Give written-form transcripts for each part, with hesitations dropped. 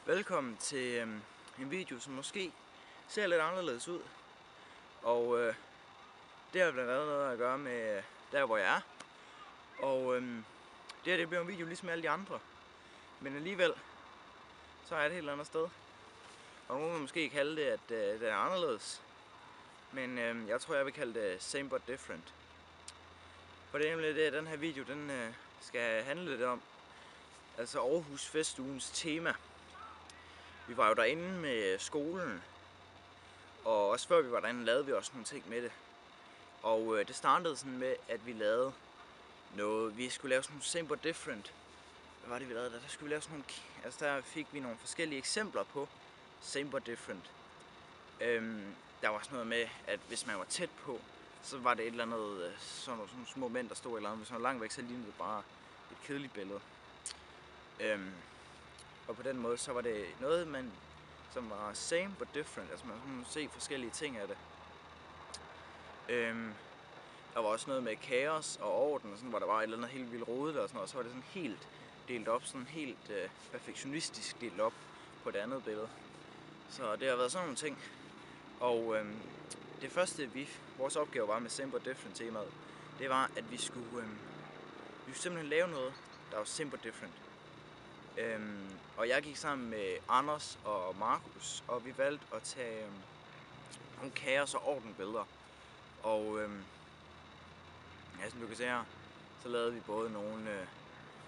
Velkommen til en video, som måske ser lidt anderledes ud. Og det har blandt andet noget at gøre med der, hvor jeg er. Og det bliver en video ligesom alle de andre. Men alligevel, så er det et helt andet sted. Og nogen vil måske kalde det, at det er anderledes. Men jeg tror, jeg vil kalde det same but different. For det er nemlig det, at den her video den skal handle lidt om. Altså Aarhus Festugens tema. Vi var jo derinde med skolen, og også før vi var derinde, lavede vi også nogle ting med det. Og det startede sådan med, at vi lavede noget, vi skulle lave sådan nogle same but different. Hvad var det vi lavede der? Der skulle vi lave sådan nogle, altså der fik vi nogle forskellige eksempler på same but different. Der var sådan noget med, at hvis man var tæt på, så var det et eller andet, sådan nogle små mænd, der stod eller andet. Hvis man var langt væk, så lignede det bare et kedeligt billede. Og på den måde, så var det noget, som var same but different. Altså man kunne se forskellige ting af det. Der var også noget med kaos og orden, sådan, hvor der var et eller andet helt vildt rodet og sådan noget. Og så var det sådan helt delt op, sådan helt perfektionistisk delt op på det andet billede. Så det har været sådan nogle ting. Og det første, vores opgave var med same but different temaet, det var, at vi skulle simpelthen lave noget, der var same but different. Og jeg gik sammen med Anders og Markus, og vi valgte at tage nogle kaos- og ordenbilleder. Og som du kan se her, så lavede vi både nogle...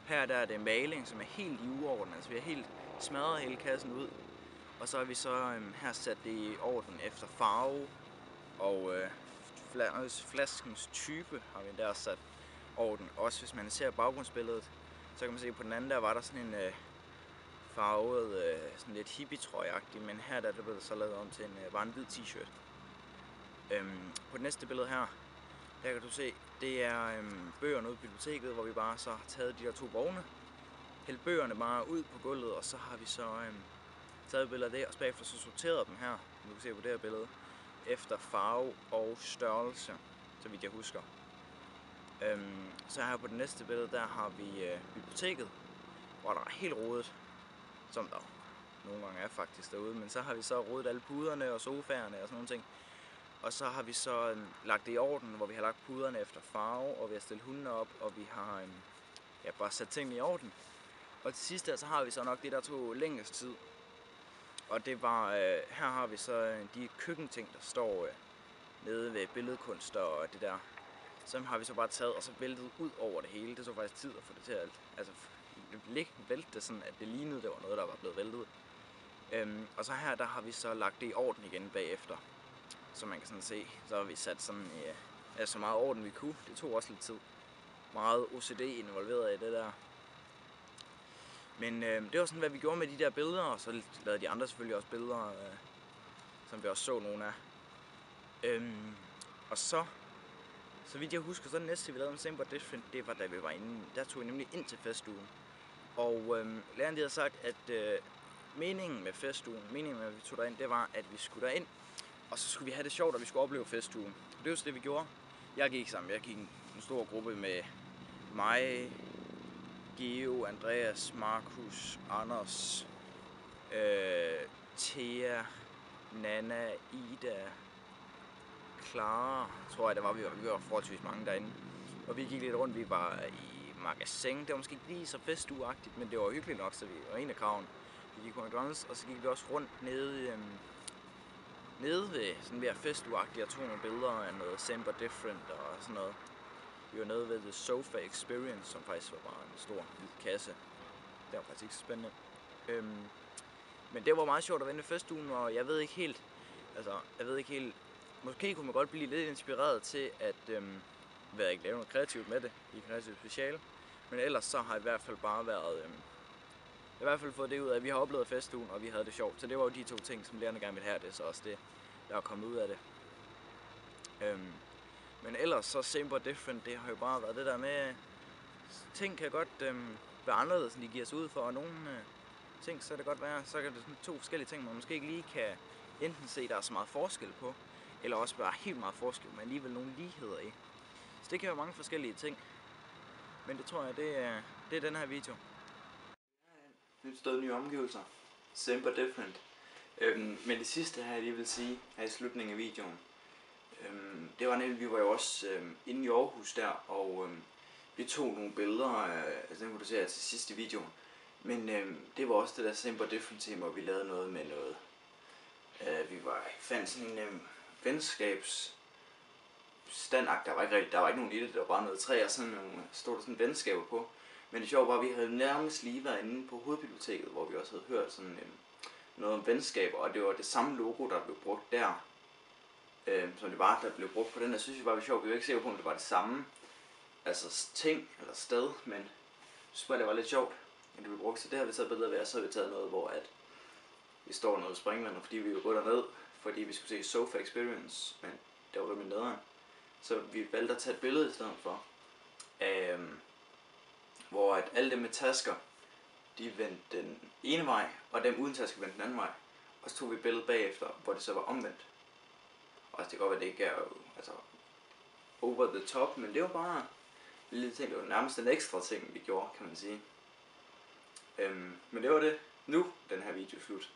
her der er det maling, som er helt i uorden, altså vi har helt smadret hele kassen ud. Og så har vi så her sat det i orden efter farve, og flaskens type har vi der sat orden. Også hvis man ser baggrundsbilledet, så kan man se, at på den anden der var der sådan en farvet, sådan lidt hippie-trøjagtig, men her der blev det så lavet om til bare en hvid t-shirt. På det næste billede her, der kan du se, det er bøgerne ude i biblioteket, hvor vi bare så har taget de der to vogne, hældt bøgerne bare ud på gulvet, og så har vi så taget billeder af det, og bagefter så sorteret dem her, du kan se på det her billede, efter farve og størrelse, så vidt jeg husker. Så her på det næste billede, der har vi biblioteket, hvor der er helt rodet, som der nogle gange er faktisk derude, men så har vi så rodet alle puderne og sofaerne og sådan nogle ting. Og så har vi så lagt det i orden, hvor vi har lagt puderne efter farve, og vi har stillet hundene op, og vi har bare sat tingene i orden. Og til sidst så har vi så nok det, der tog længst tid. Og det var, her har vi så de køkkenting, der står nede ved billedkunst og det der. Så har vi så bare taget og så væltet ud over det hele. Det tog faktisk tid at få det til at vælte det sådan, at det lignede, det var noget, der var blevet væltet. Og så her, der har vi så lagt det i orden igen bagefter. Så man kan sådan se, så har vi sat sådan så meget orden vi kunne. Det tog også lidt tid. Meget OCD involveret i det der. Men det var sådan, hvad vi gjorde med de der billeder, og så lavede de andre selvfølgelig også billeder, som vi også så nogle af. Og så vidt jeg husker, så det næste, vi lavede med Same But Different, det var da vi var inde. Der tog vi nemlig ind til festugen. Og læreren havde sagt, at meningen med festugen, meningen med at vi tog derind, det var, at vi skulle derind, og så skulle vi have det sjovt, og vi skulle opleve festugen. Og det var så det, vi gjorde. Jeg gik en stor gruppe med mig, Geo, Andreas, Markus, Anders, Thea, Nana, Ida, Clara, tror jeg det var. Vi var forholdsvis mange derinde. Og vi gik lidt rundt, vi var i magasin. Det var måske ikke lige så festuagtigt, men det var hyggeligt nok, så vi var en af kraven. Vi gik på McDonald's, og så gik vi også rundt nede ved sådan mere festuagtigt. Jeg tog nogle billeder af noget Same But Different og sådan noget. Vi var nede ved The Sofa Experience, som faktisk var bare en stor hvid kasse. Det var faktisk ikke så spændende. Men det var meget sjovt at vende festugen, og jeg ved ikke helt, måske kunne man godt blive lidt inspireret til at lave noget kreativt med det i kreativt speciale. Men ellers så har jeg i hvert fald bare været, fået det ud af, at vi har oplevet festugen, og vi havde det sjovt. Så det var jo de to ting, som lærerne gerne ville have, det er så også det, der er kommet ud af det. Men ellers så Same But Different, det har jo bare været det der med, ting kan godt være anderledes, end de giver sig ud for, og nogle ting, så kan det godt være, så kan det to forskellige ting, man måske ikke lige kan enten se, der er så meget forskel på, eller også bare helt meget forskel, men alligevel nogle ligheder i. Så det kan være mange forskellige ting, men det tror jeg, det er den her video. Nyt sted, nye omgivelser. Simple different. Men det sidste her, jeg lige vil sige, her i slutningen af videoen, det var nemlig, vi var jo også inde i Aarhus der, og vi tog nogle billeder, altså den kunne du se til sidste video. Men det var også det der Simple Different tema, hvor vi lavede noget med noget. Vi fandt sådan en venskabs standagt, der var ikke nogen i det, der var bare noget træ og sådan nogle, stod der sådan venskaber på. Men det sjove var, at vi havde nærmest lige været inde på Hovedbiblioteket, hvor vi også havde hørt sådan noget om venskaber, og det var det samme logo, der blev brugt der, som det var, der blev brugt på den. Jeg synes det var sjovt, vi var ikke sikre på, om det var det samme, altså ting eller sted, men jeg synes bare, det var lidt sjovt, at det blev brugt. Så det har vi taget billeder ved, og så har vi taget noget, hvor at vi står nede ved springvandet, fordi vi var gået derned, fordi vi skulle se Sofa Experience, men det var rimelig nederen. Så vi valgte at tage et billede i stedet for, hvor at alle dem med tasker, de vendte den ene vej, og dem uden tasker vendte den anden vej. Og så tog vi et billede bagefter, hvor det så var omvendt. Og det kan godt være, at det ikke er altså, over the top, men det var bare en lille ting. Det var nærmest en ekstra ting, vi gjorde, kan man sige. Men det var det. Nu den her video slut.